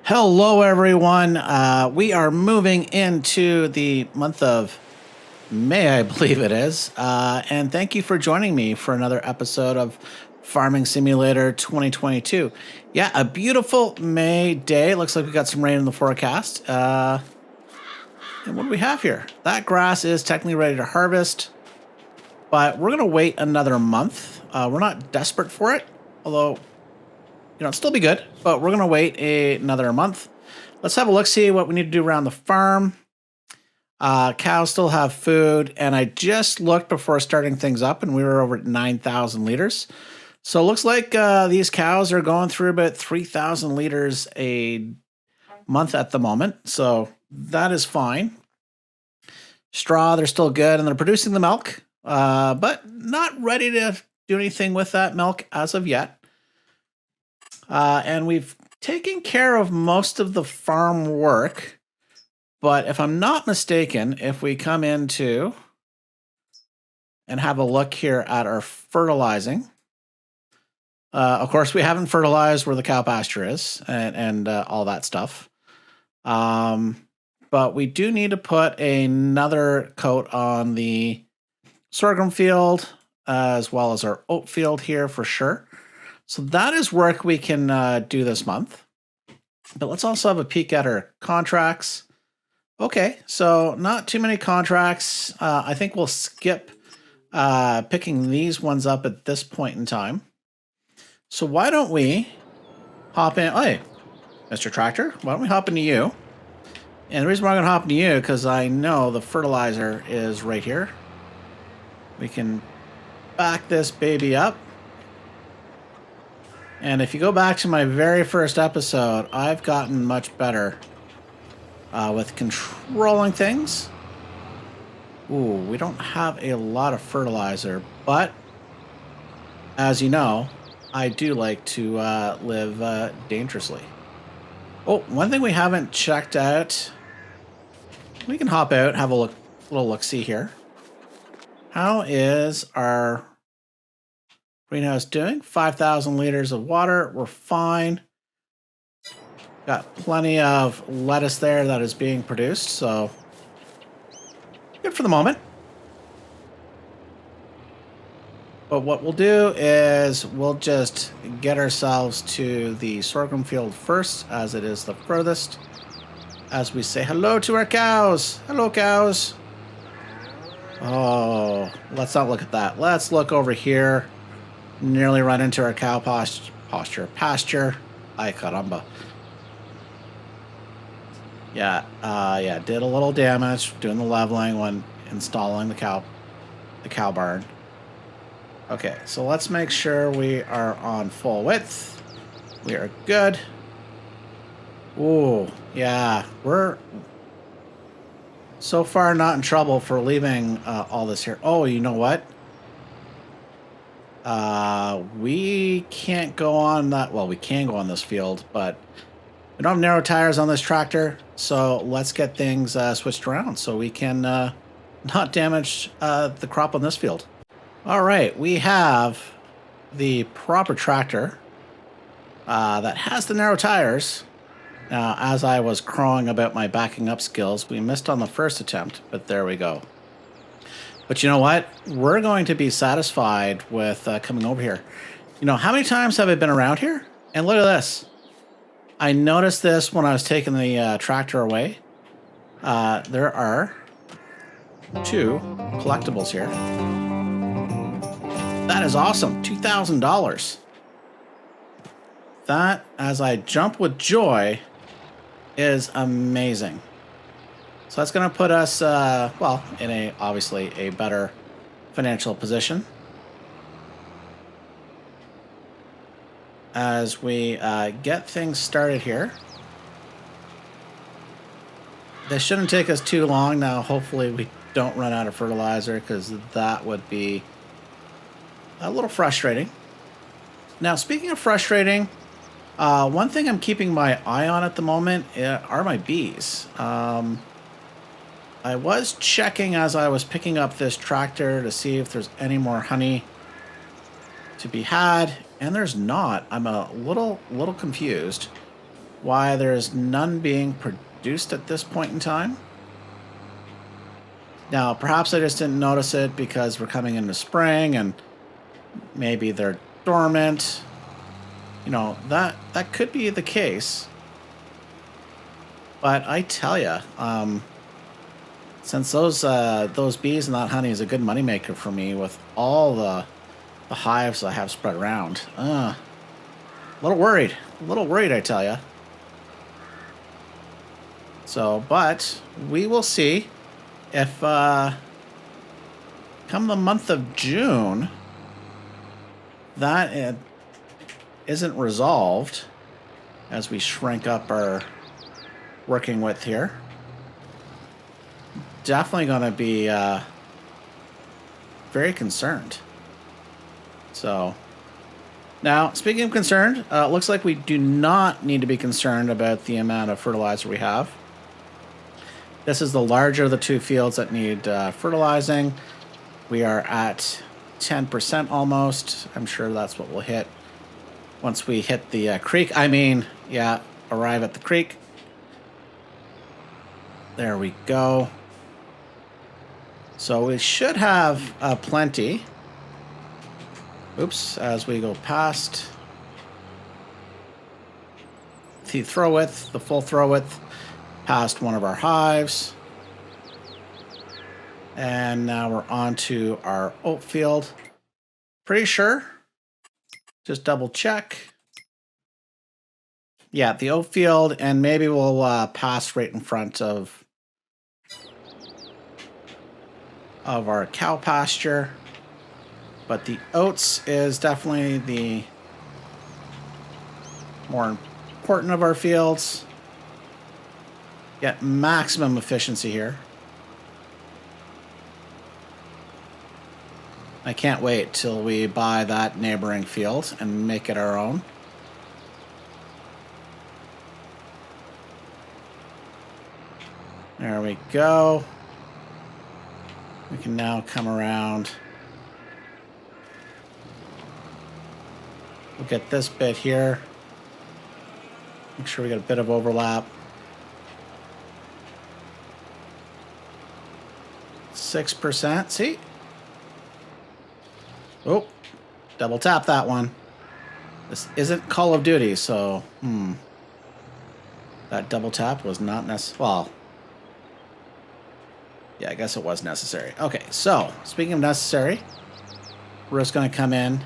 Hello, everyone. We are moving into the month of May, I believe it is. And thank you for joining me for another episode of Farming Simulator 2022. Yeah, a beautiful May day. Looks like we got some rain in the forecast. And what do we have here? That grass is technically ready to harvest, but we're going to wait another month. We're not desperate for it, although it'd still be good, but we're going to wait another month. Let's have a look, see what we need to do around the farm. Cows still have food, and I just looked before starting things up, and we were over at 9,000 liters. So it looks like these cows are going through about 3,000 liters a month at the moment, so that is fine. Straw, they're still good, and they're producing the milk, but not ready to do anything with that milk as of yet. And we've taken care of most of the farm work, but if I'm not mistaken, if we come into and have a look here at our fertilizing, of course, we haven't fertilized where the cow pasture is and all that stuff. But we do need to put another coat on the sorghum field as well as our oat field here for sure. So that is work we can do this month. But let's also have a peek at our contracts. Okay, so not too many contracts. I think we'll skip picking these ones up at this point in time. So why don't we hop in? Hey, Mr. Tractor, why don't we hop into you? And the reason why I'm going to hop into you, because I know the fertilizer is right here. We can back this baby up. And if you go back to my very first episode, I've gotten much better with controlling things. Ooh, we don't have a lot of fertilizer, but as you know, I do like to live dangerously. Oh, one thing we haven't checked out. We can hop out, have a little look-see here. How is our greenhouse doing? 5,000 liters of water. We're fine. Got plenty of lettuce there that is being produced, so good for the moment. But what we'll do is we'll just get ourselves to the sorghum field first, as it is the furthest, as we say hello to our cows. Hello, cows. Oh, let's not look at that. Let's look over here. Nearly run into our cow pasture. Ay caramba. Yeah, did a little damage doing the leveling when installing the cow barn. Okay, so let's make sure we are on full width. We are good. Ooh, yeah, we're so far not in trouble for leaving all this here. Oh, you know what? We can't go on that. Well, we can go on this field, but we don't have narrow tires on this tractor. So let's get things switched around so we can not damage the crop on this field. All right, we have the proper tractor that has the narrow tires. Now, as I was crowing about my backing up skills, we missed on the first attempt, but there we go. But you know what? We're going to be satisfied with coming over here. You know, how many times have I been around here? And look at this. I noticed this when I was taking the tractor away. There are 2 collectibles here. That is awesome. $2,000. That, as I jump with joy, is amazing. So that's going to put us, well, in obviously a better financial position as we get things started here. This shouldn't take us too long now. Hopefully we don't run out of fertilizer, because that would be a little frustrating. Now, speaking of frustrating, one thing I'm keeping my eye on at the moment are my bees. I was checking as I was picking up this tractor to see if there's any more honey to be had, and there's not. I'm a little confused. why there's none being produced at this point in time. Now, perhaps I just didn't notice it because we're coming into spring and maybe they're dormant. You know, that could be the case. But I tell you, since those bees and that honey is a good moneymaker for me with all the hives I have spread around. A little worried. A little worried, I tell you. So, but we will see if come the month of June that it isn't resolved as we shrink up our working with here. Definitely going to be very concerned. So now, speaking of concerned, it looks like we do not need to be concerned about the amount of fertilizer we have. This is the larger of the two fields that need fertilizing. We are at 10% almost. I'm sure that's what we'll hit once we hit the creek. I mean, yeah, arrive at the creek. There we go. So we should have plenty. Oops, as we go past the throw width, the full throw width, past one of our hives. And now we're on to our oat field. Pretty sure. Just double check. Yeah, the oat field, and maybe we'll pass right in front of our cow pasture. But the oats is definitely the more important of our fields. Get maximum efficiency here. I can't wait till we buy that neighboring field and make it our own. There we go. We can now come around. We'll get this bit here. Make sure we get a bit of overlap. 6%, see? Oh, double tap that one. This isn't Call of Duty, so, that double tap was not necessary. Well, yeah, I guess it was necessary. Okay, so, speaking of necessary, we're just going to come in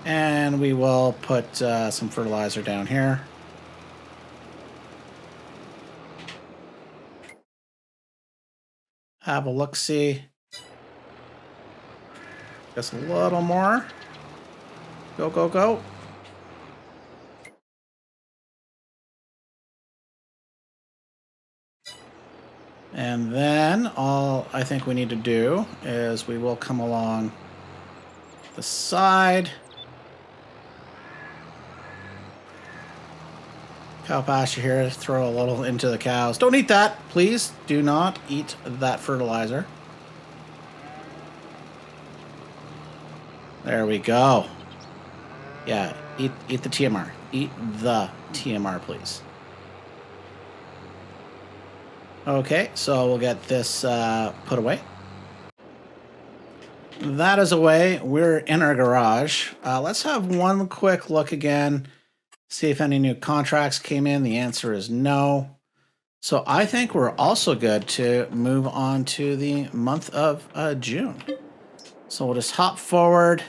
and we will put some fertilizer down here. Have a look-see. Just a little more. Go, go, go. And then all I think we need to do is we will come along the side. Cow pasture here, throw a little into the cows. Don't eat that, please. Do not eat that fertilizer. There we go. Yeah, eat the TMR. Eat the TMR, please. Okay, so we'll get this put away. That is away. We're in our garage. Let's have one quick look again. See if any new contracts came in. The answer is no. So I think we're also good to move on to the month of June. So we'll just hop forward.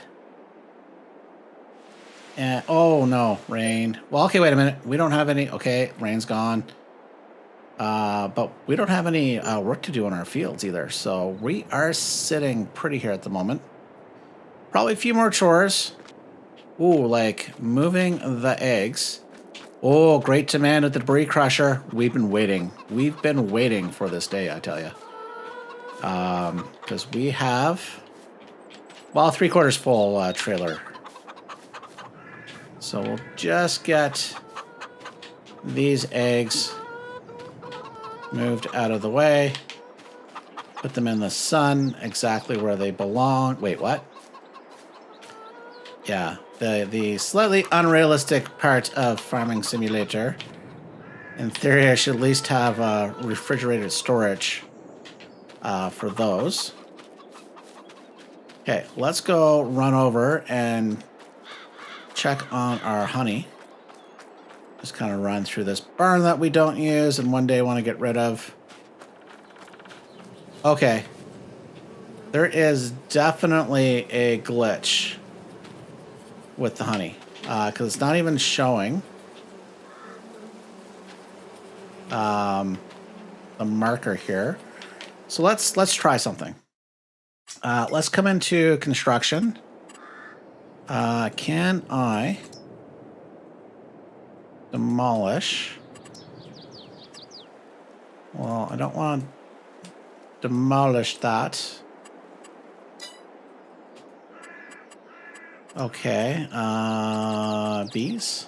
And oh no, rain. Well, okay, wait a minute. We don't have any. Okay, rain's gone. But we don't have any work to do in our fields either. So we are sitting pretty here at the moment. Probably a few more chores. Ooh, like moving the eggs. Oh, great demand at the debris crusher. We've been waiting. We've been waiting for this day, I tell you. Because we have, well, 3/4 full trailer. So we'll just get these eggs moved out of the way. Put them in the sun exactly where they belong. Wait, what? Yeah, the slightly unrealistic part of Farming Simulator. In theory, I should at least have refrigerated storage for those. Okay, let's go run over and check on our honey. Just kind of run through this barn that we don't use and one day want to get rid of. Okay. There is definitely a glitch with the honey because it's not even showing the marker here. So let's try something. Let's come into construction. Can I demolish? Well, I don't want to demolish that. Okay, bees.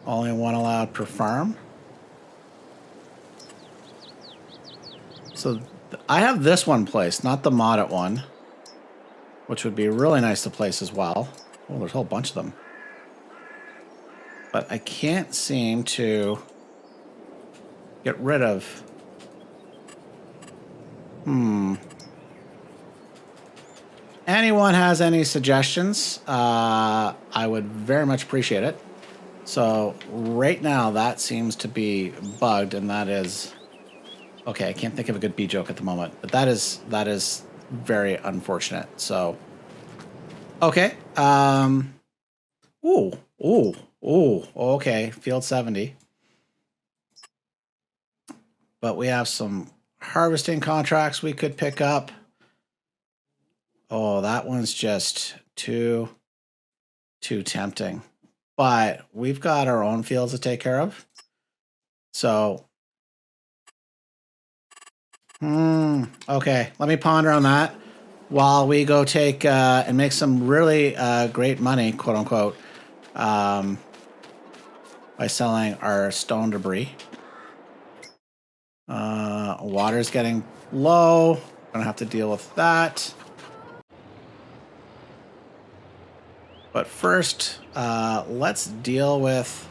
Only one allowed per farm. So I have this one placed, not the modded one, which would be really nice to place as well. Oh, there's a whole bunch of them. But I can't seem to get rid of... Anyone has any suggestions, I would very much appreciate it. So right now that seems to be bugged, and that is... Okay, I can't think of a good bee joke at the moment, but that is very unfortunate. So, okay. Ooh. Okay, field 70. But we have some harvesting contracts we could pick up. Oh, that one's just too tempting. But we've got our own fields to take care of. So, okay, let me ponder on that while we go take and make some really great money, quote unquote, by selling our stone debris. Water's getting low. Gonna have to deal with that. But first, let's deal with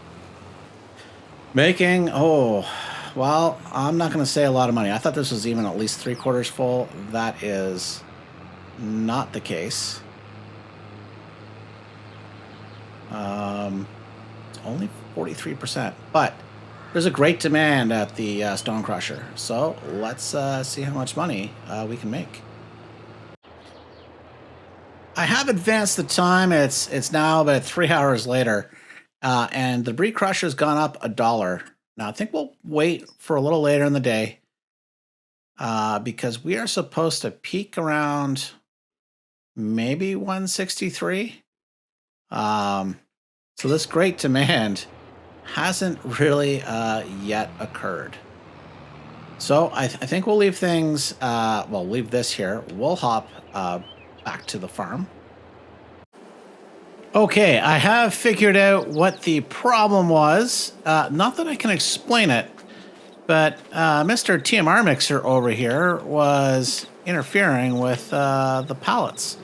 making, well, I'm not going to say a lot of money. I thought this was even at least 3/4 full. That is not the case. It's only 43%, but there's a great demand at the stone crusher. So let's see how much money we can make. I have advanced the time. It's now about 3 hours later, and the debris crusher's gone up $1. Now I think we'll wait for a little later in the day because we are supposed to peak around maybe 163. So this great demand hasn't really yet occurred. So I think we'll leave things. Well, leave this here. We'll hop back to the farm. Okay, I have figured out what the problem was. Not that I can explain it, but Mr. TMR Mixer over here was interfering with the pallets.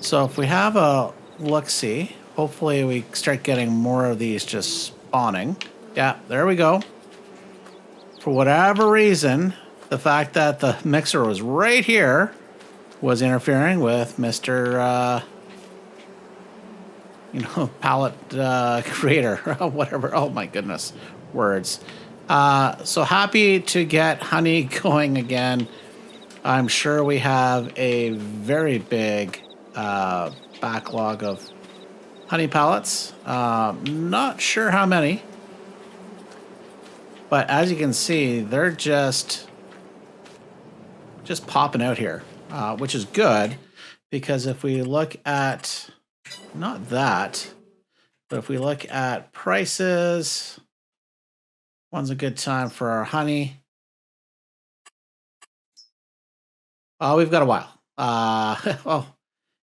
So if we have a look-see, hopefully we start getting more of these just spawning. Yeah, there we go. For whatever reason, the fact that the mixer was right here was interfering with Mr. Pallet creator, whatever. Oh my goodness, words. So happy to get honey going again. I'm sure we have a very big backlog of honey pallets. Not sure how many, but as you can see, they're just popping out here, which is good because if we look at not that, but if we look at prices, when's a good time for our honey? Oh, we've got a while. Oh,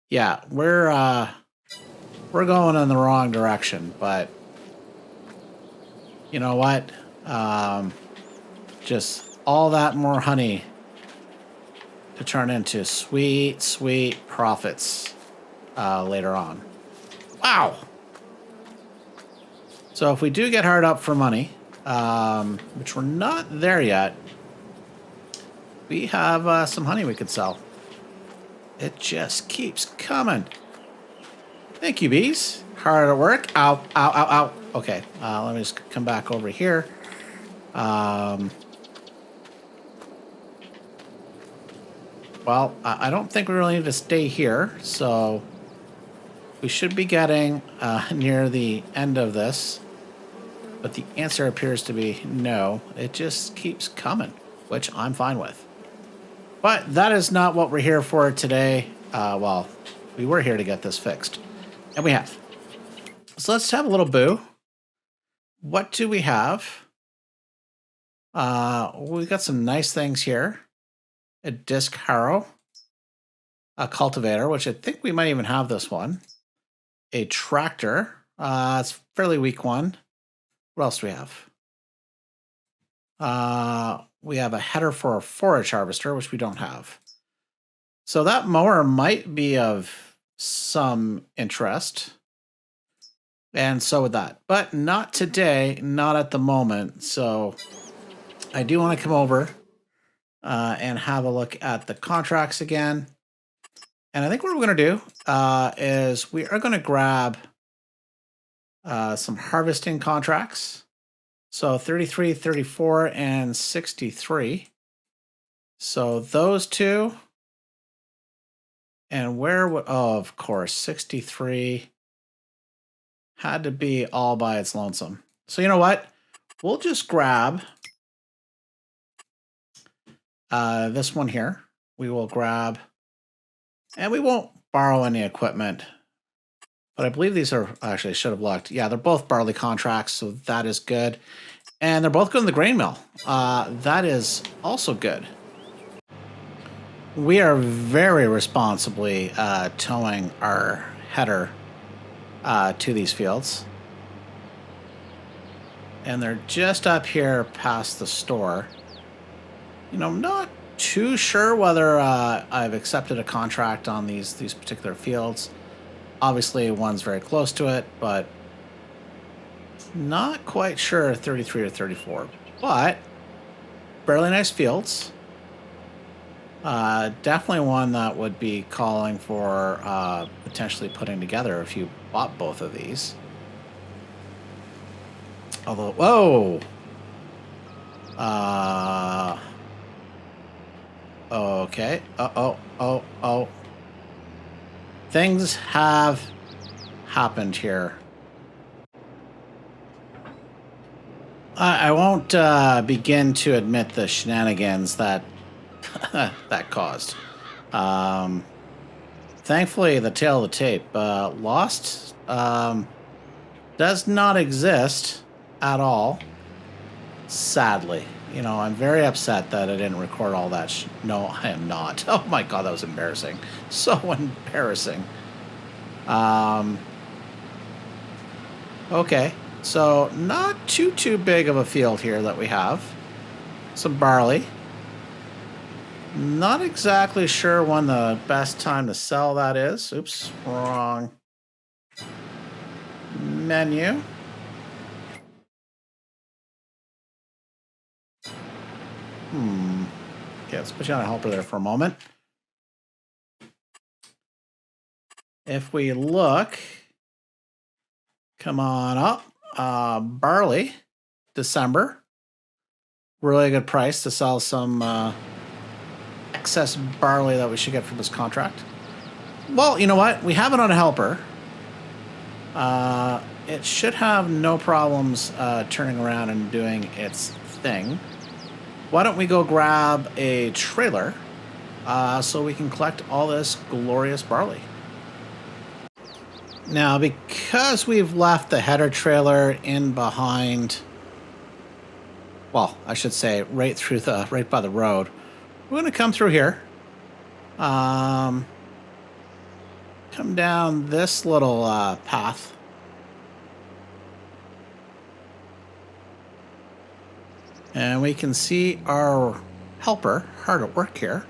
yeah, we're going in the wrong direction, but you know what? Just all that more honey to turn into sweet, sweet profits. later on. Wow! So if we do get hard up for money, which we're not there yet, we have some honey we could sell. It just keeps coming. Thank you, bees. Hard at work. Ow, ow, ow, ow. Okay, let me just come back over here. Well, I don't think we really need to stay here, so we should be getting near the end of this. But the answer appears to be no. It just keeps coming, which I'm fine with. But that is not what we're here for today. Well, we were here to get this fixed. And we have. So let's have a little boo. What do we have? We got some nice things here. A disc harrow. A cultivator, which I think we might even have this one. A tractor. It's a fairly weak one. What else do we have? We have a header for a forage harvester, which we don't have. So that mower might be of some interest. And so would that. But not today, not at the moment. So I do want to come over and have a look at the contracts again. And I think what we're going to do is we are going to grab some harvesting contracts. So 33, 34, and 63. So those two. And where would, oh, of course, 63 had to be all by its lonesome. So you know what? We'll just grab this one here. We will grab, and we won't borrow any equipment. But I believe these are, actually I should have looked. Yeah, they're both barley contracts, so that is good. And they're both going to the grain mill. That is also good. We are very responsibly towing our header to these fields. And they're just up here past the store. You know, I'm not too sure whether I've accepted a contract on these particular fields. Obviously, one's very close to it, but not quite sure 33 or 34. But fairly nice fields. Definitely one that would be calling for potentially putting together if you bought both of these. Although, whoa! Okay. Oh. Things have happened here. I won't begin to admit the shenanigans that that caused. Thankfully, the tail of the tape, lost, does not exist at all. Sadly, you know, I'm very upset that I didn't record all that. No, I am not. Oh my God, that was embarrassing. So embarrassing. Okay, so not too big of a field here that we have. Some barley. Not exactly sure when the best time to sell that is. Oops, wrong menu. Okay, let's put you on a helper there for a moment. If we look, come on up. Barley, December. Really good price to sell some excess barley that we should get from this contract. Well, you know what? We have it on a helper. It should have no problems turning around and doing its thing. Why don't we go grab a trailer so we can collect all this glorious barley? Now, because we've left the header trailer in behind, well, I should say right by the road, we're going to come through here. Come down this little path. And we can see our helper hard at work here.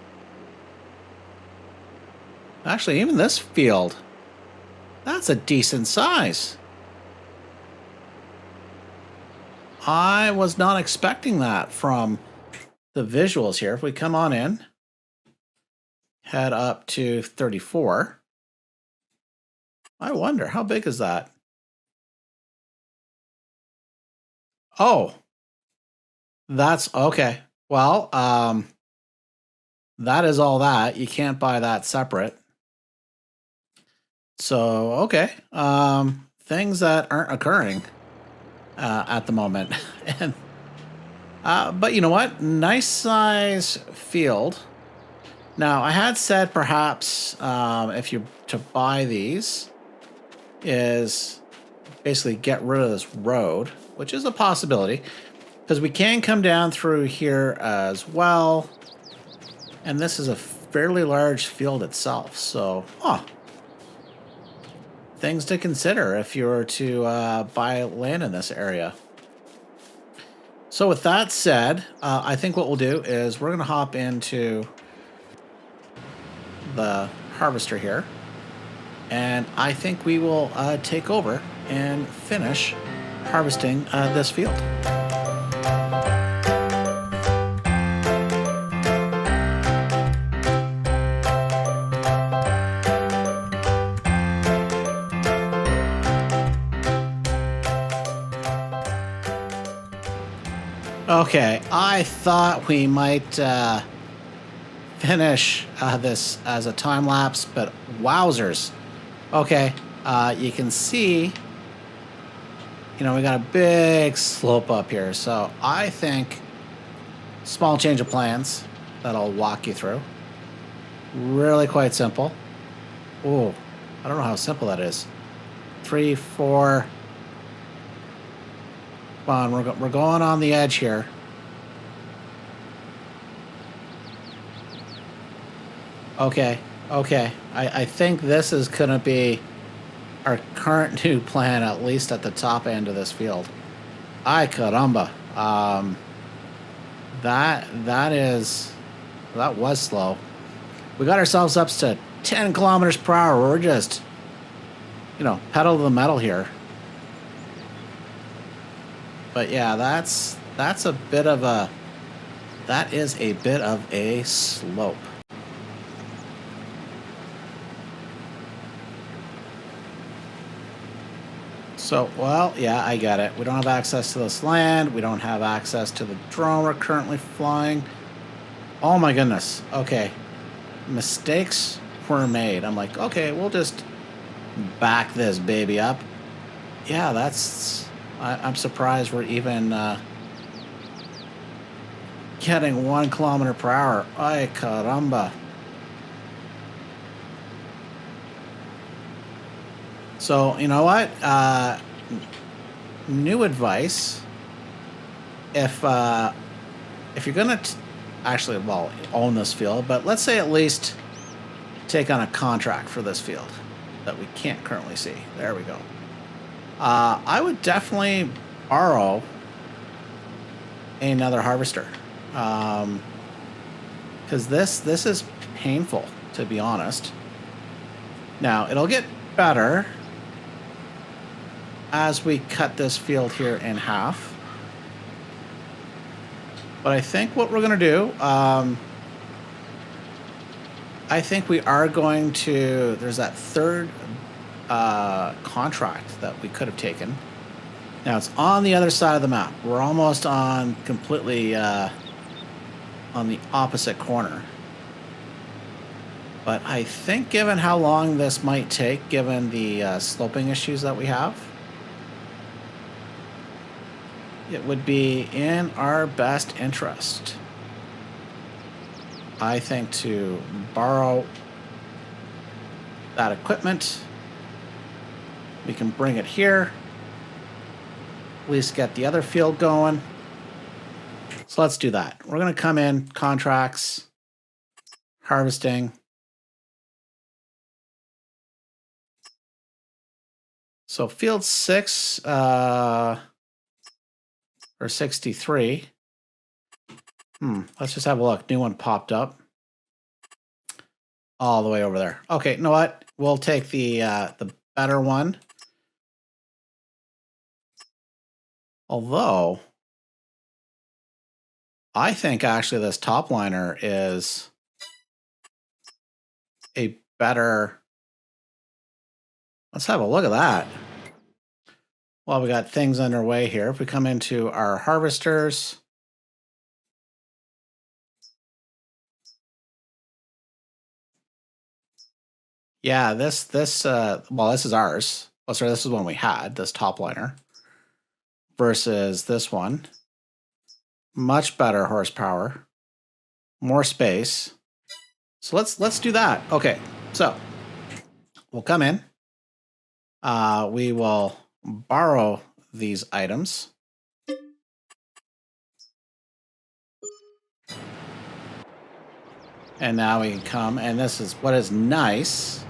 Actually, even this field That's a decent size. I was not expecting that from the visuals here. If we come on in, head up to 34. I wonder, how big is that? Oh, that's okay. Well, that is all that. You can't buy that separate. So, okay. Things that aren't occurring at the moment. and But you know what? Nice size field. Now, I had said perhaps if you to buy these is basically get rid of this road, which is a possibility, because we can come down through here as well. And this is a fairly large field itself, so things to consider if you were to buy land in this area. So with that said, I think what we'll do is we're going to hop into the harvester here, and I think we will take over and finish harvesting this field. Okay, I thought we might finish this as a time lapse, but wowzers. Okay, you can see, we got a big slope up here. So I think small change of plans that I'll walk you through. Really quite simple. Oh, I don't know how simple that is. 3, 4. Come on, we're going on the edge here. Okay. I think this is going to be our current new plan, at least at the top end of this field. Ay caramba. That was slow. We got ourselves up to 10 kilometers per hour. We're just, pedal to the metal here. But yeah, that is a bit of a slope. So, well, yeah, I get it. We don't have access to this land. We don't have access to the drone we're currently flying. Oh my goodness. Okay. Mistakes were made. I'm like, okay, we'll just back this baby up. Yeah, I'm surprised we're even getting 1 kilometer per hour. Ay caramba. So, you know what? New advice. If you're going to actually, own this field, but let's say at least take on a contract for this field that we can't currently see. There we go. I would definitely borrow another harvester. Because this is painful, to be honest. Now, it'll get better as we cut this field here in half. But I think what we're going to do, I think we are going to, there's that third contract that we could have taken. Now it's on the other side of the map. We're almost on completely on the opposite corner. But I think given how long this might take, given the sloping issues that we have, it would be in our best interest, I think, to borrow that equipment. We can bring it here, at least get the other field going. So let's do that. We're going to come in, contracts, harvesting. So field 6 or 63. Let's just have a look. New one popped up. All the way over there. Okay, you know what? We'll take the better one. Although, I think actually this top liner is a better... Let's have a look at that. Well, we got things underway here. If we come into our harvesters... Yeah, well, this is ours. Oh, sorry, this is one we had, this top liner. Versus this one. Much better horsepower. More space. So let's do that. Okay, so we'll come in. We will borrow these items. And now we can come, and this is what is nice.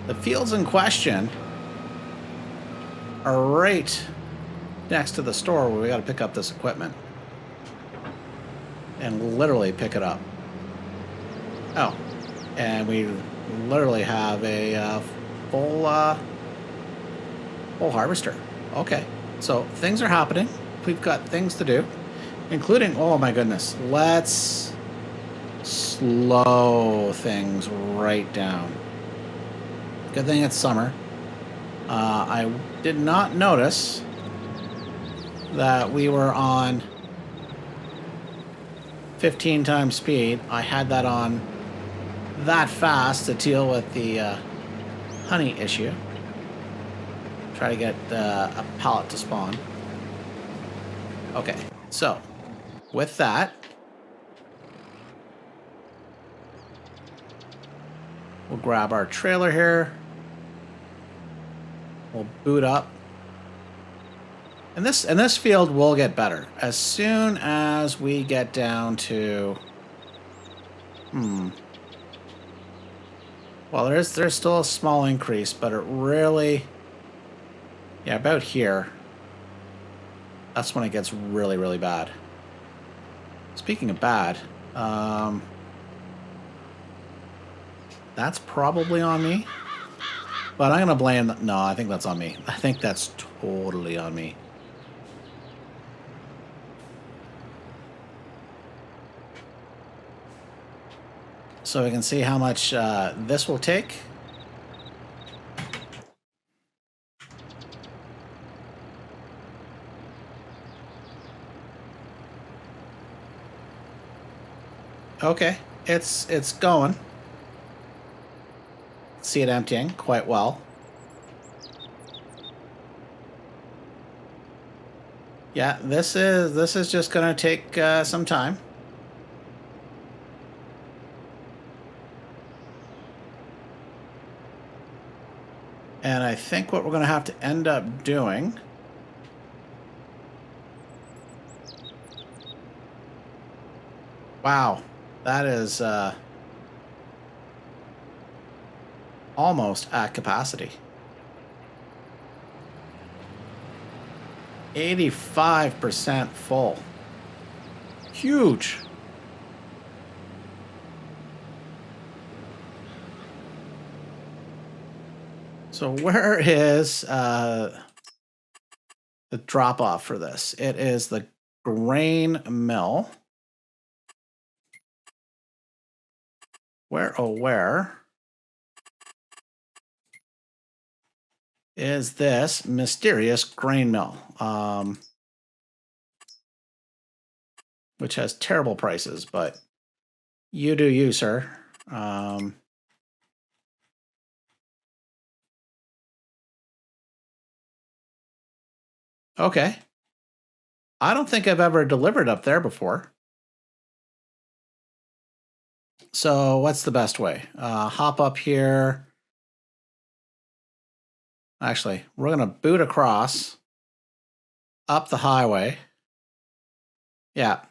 The fields in question are right next to the store where we got to pick up this equipment. And literally pick it up. Oh, and we literally have a full harvester. Okay, so things are happening. We've got things to do, including, oh my goodness, let's slow things right down. Good thing it's summer. I did not notice that we were on 15 times speed. I had that on that fast to deal with the honey issue. Try to get a pallet to spawn. Okay, so with that, we'll grab our trailer here. We'll boot up. And this field will get better as soon as we get down to well, there's still a small increase, but it really, yeah, about here. That's when it gets really, really bad. Speaking of bad, that's probably on me. But I'm gonna blame, no, I think that's on me. I think that's totally on me. So we can see how much this will take. Okay, it's going. See it emptying quite well. Yeah, this is just gonna take some time. And I think what we're going to have to end up doing wow, that is almost at capacity. 85% full. Huge. So where is the drop off for this? It is the grain mill. Where, oh, where is this mysterious grain mill? Which has terrible prices, but you do you, sir. Okay. I don't think I've ever delivered up there before. So what's the best way? Hop up here. Actually, we're going to boot across up the highway. Yeah.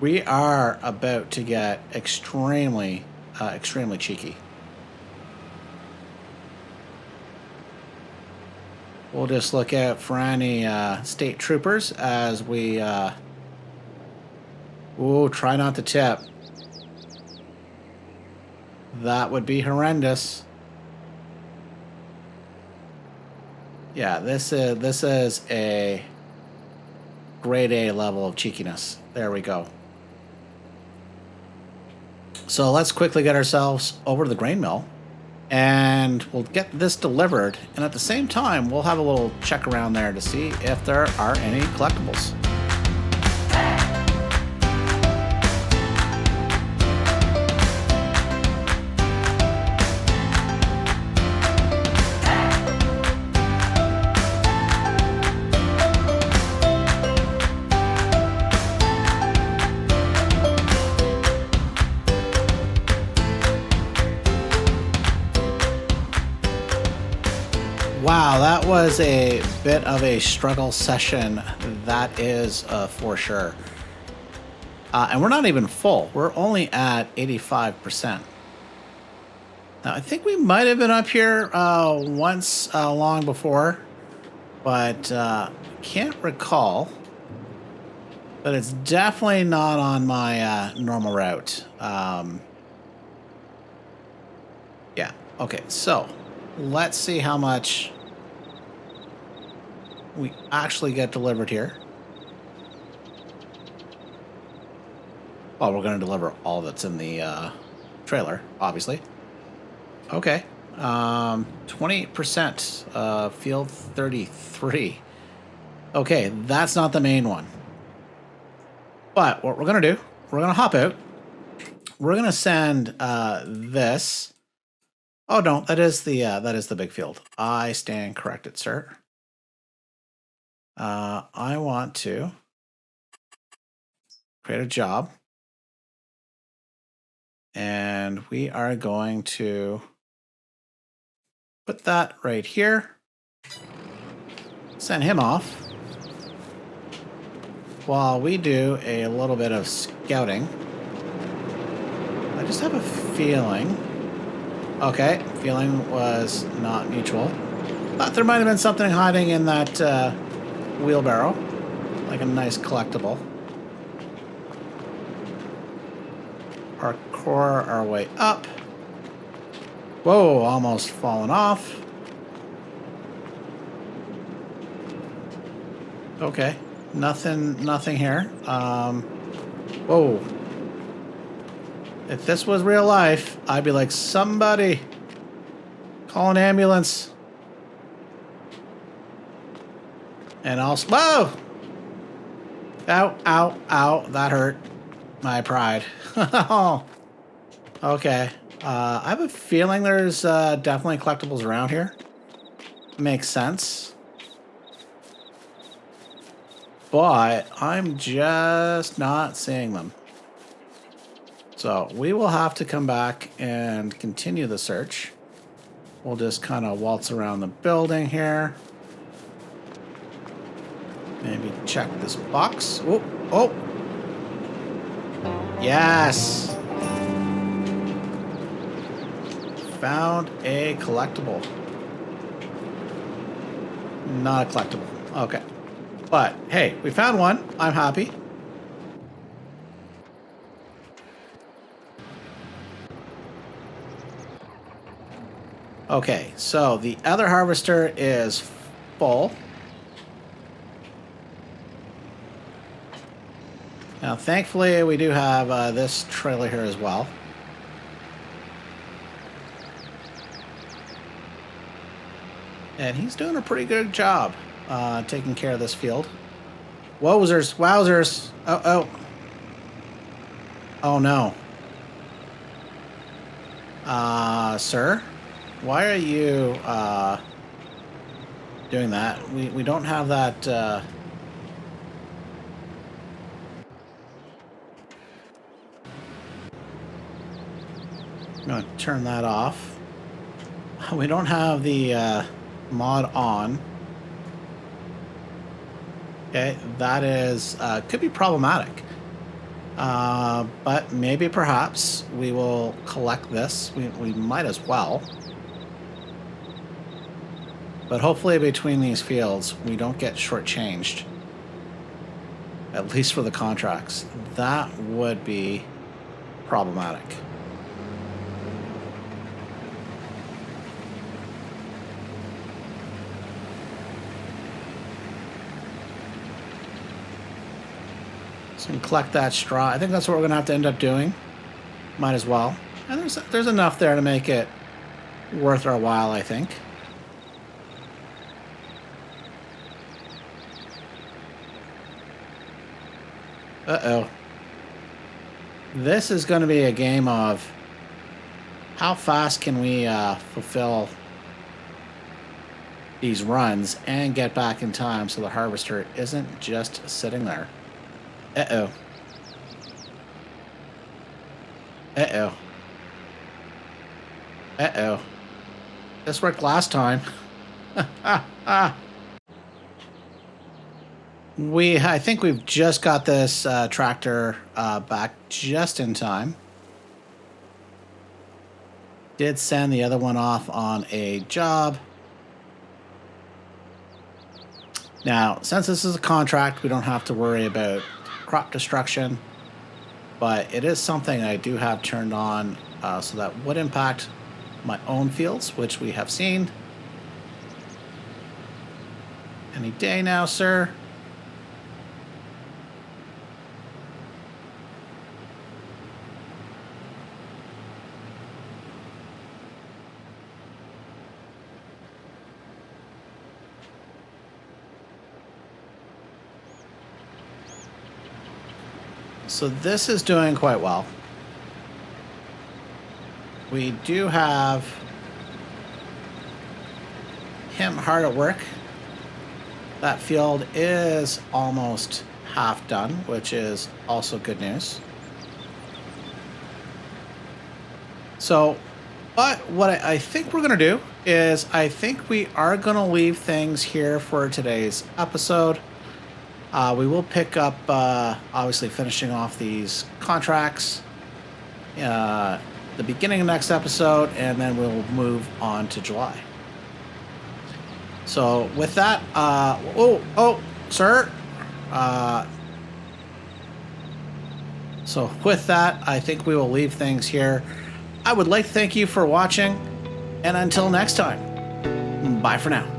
We are about to get extremely cheeky. We'll just look out for any state troopers as we... ooh, try not to tip. That would be horrendous. Yeah, this is a grade A level of cheekiness. There we go. So let's quickly get ourselves over to the grain mill, and we'll get this delivered. And at the same time, we'll have a little check around there to see if there are any collectibles. Wow, that was a bit of a struggle session, that is for sure. And we're not even full. We're only at 85%. Now, I think we might have been up here once long before, but can't recall. But it's definitely not on my normal route. Yeah, okay, so let's see how much we actually get delivered here. Well, we're going to deliver all that's in the trailer, obviously. Okay. 28%, field 33. Okay, that's not the main one. But what we're going to do, we're going to hop out. We're going to send this. Oh, no, that is the big field. I stand corrected, sir. I want to create a job. And we are going to put that right here. Send him off while we do a little bit of scouting. I just have a feeling. Okay, feeling was not mutual. Thought there might have been something hiding in that wheelbarrow, like a nice collectible. Parkour our way up. Whoa, almost fallen off. Okay, nothing here. Whoa. If this was real life, I'd be like, somebody call an ambulance. And I'll, whoa! Ow, ow, ow, that hurt my pride. Okay. I have a feeling there's definitely collectibles around here. Makes sense. But I'm just not seeing them. So we will have to come back and continue the search. We'll just kind of waltz around the building here. Maybe check this box. Oh, oh. Yes. Found a collectible. Not a collectible. Okay. But, hey, we found one. I'm happy. Okay, so the other harvester is full. Now, thankfully, we do have this trailer here as well. And he's doing a pretty good job taking care of this field. Wowzers, wowzers. Oh, oh. Oh, no. Sir? Why are you doing that? We don't have that... I'm going to turn that off. We don't have the mod on. Okay, that is... could be problematic. But maybe perhaps we will collect this. We might as well. But hopefully between these fields, we don't get shortchanged. At least for the contracts. That would be problematic. And collect that straw. I think that's what we're going to have to end up doing. Might as well. And there's enough there to make it worth our while, I think. Uh-oh. This is going to be a game of how fast can we fulfill these runs and get back in time so the harvester isn't just sitting there. Uh-oh. Uh-oh. Uh-oh. This worked last time. I think we've just got this tractor back just in time. Did send the other one off on a job. Now, since this is a contract, we don't have to worry about crop destruction, but it is something I do have turned on so that would impact my own fields, which we have seen. Any day now, sir. So this is doing quite well. We do have him hard at work. That field is almost half done, which is also good news. So, but what I think we're going to do is I think we are going to leave things here for today's episode. We will pick up, obviously, finishing off these contracts the beginning of next episode, and then we'll move on to July. So with that, sir. So with that, I think we will leave things here. I would like to thank you for watching, and until next time, bye for now.